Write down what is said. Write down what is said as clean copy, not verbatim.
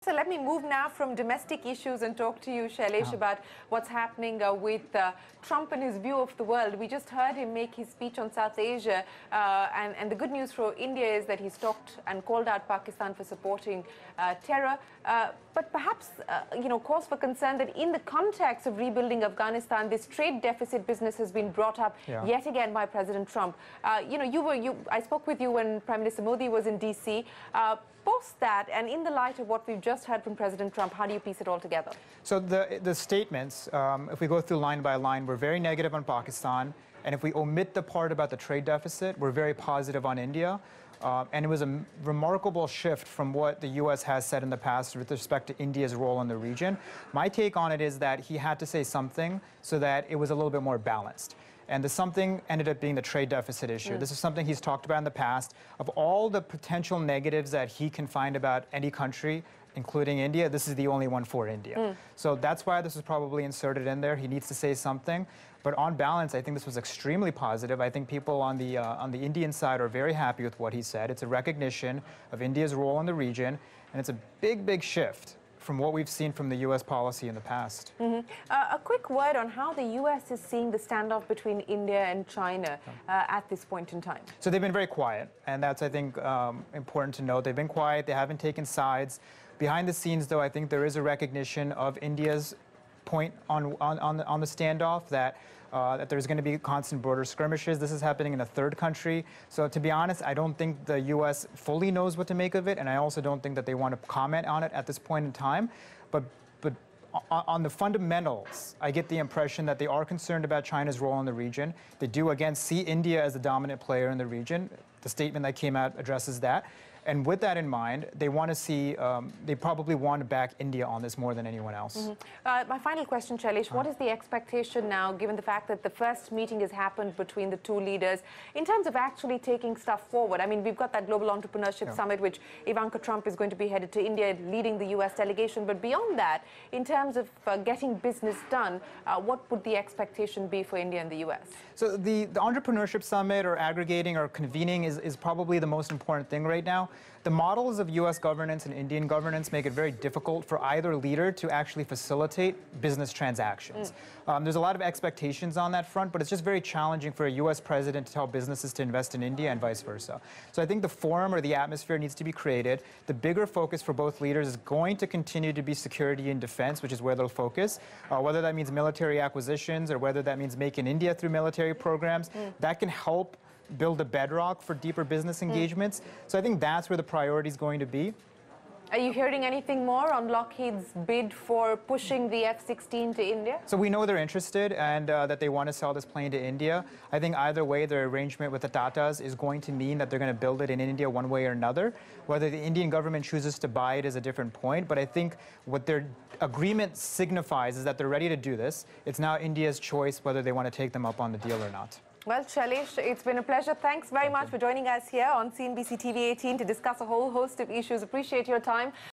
So let me move now from domestic issues and talk to you, Shailesh, about what's happening with Trump and his view of the world. We just heard him make his speech on South Asia, and the good news for India is that he's talked and called out Pakistan for supporting terror. But perhaps, cause for concern that in the context of rebuilding Afghanistan, this trade deficit business has been brought up yet again by President Trump. I spoke with you when Prime Minister Modi was in DC. Post that, and in the light of what we've just heard from President Trump, how do you piece it all together? So the statements, if we go through line by line, we're very negative on Pakistan. And if we omit the part about the trade deficit, we're very positive on India. And it was a remarkable shift from what the U.S. has said in the past with respect to India's role in the region. My take on it is that he had to say something so that it was a little bit more balanced. And the something ended up being the trade deficit issue. This is something he's talked about in the past. Of all the potential negatives that he can find about any country, including India, this is the only one for India. So that's why this was probably inserted in there. He needs to say something. But on balance, I think this was extremely positive. I think people on the Indian side are very happy with what he said. It's a recognition of India's role in the region, and it's a big, big shift from what we've seen from the U.S. policy in the past. A quick word on how the U.S. is seeing the standoff between India and China at this point in time. So they've been very quiet, and that's, I think, important to note. They've been quiet. They haven't taken sides. Behind the scenes, though, I think there is a recognition of India's point on the standoff that there's going to be constant border skirmishes. This is happening in a third country. So to be honest, I don't think the U.S. fully knows what to make of it, and I also don't think that they want to comment on it at this point in time. But on the fundamentals, I get the impression that they are concerned about China's role in the region. They do, again, see India as the dominant player in the region. The statement that came out addresses that. And with that in mind, they want to see, they probably want to back India on this more than anyone else. My final question, Shailesh, what is the expectation now, given the fact that the first meeting has happened between the two leaders, in terms of actually taking stuff forward? I mean, we've got that Global Entrepreneurship Summit, which Ivanka Trump is going to be headed to India, leading the U.S. delegation. But beyond that, in terms of getting business done, what would the expectation be for India and the U.S.? So the Entrepreneurship Summit, or aggregating or convening, is probably the most important thing right now. The models of U.S. governance and Indian governance make it very difficult for either leader to actually facilitate business transactions. There's a lot of expectations on that front, but it's just very challenging for a U.S. president to tell businesses to invest in India and vice versa. So I think the forum or the atmosphere needs to be created. The bigger focus for both leaders is going to continue to be security and defense, which is where they'll focus. Whether that means military acquisitions or whether that means making India through military programs, that can help build a bedrock for deeper business engagements. So I think that's where the priority is going to be. Are you hearing anything more on Lockheed's bid for pushing the F-16 to India? So we know they're interested and that they want to sell this plane to India. I think either way, their arrangement with the Tatas is going to mean that they're going to build it in India one way or another. Whether the Indian government chooses to buy it is a different point. But I think what their agreement signifies is that they're ready to do this. It's now India's choice whether they want to take them up on the deal or not. Well, Shailesh, it's been a pleasure. Thanks very much for joining us here on CNBC TV 18 to discuss a whole host of issues. Appreciate your time.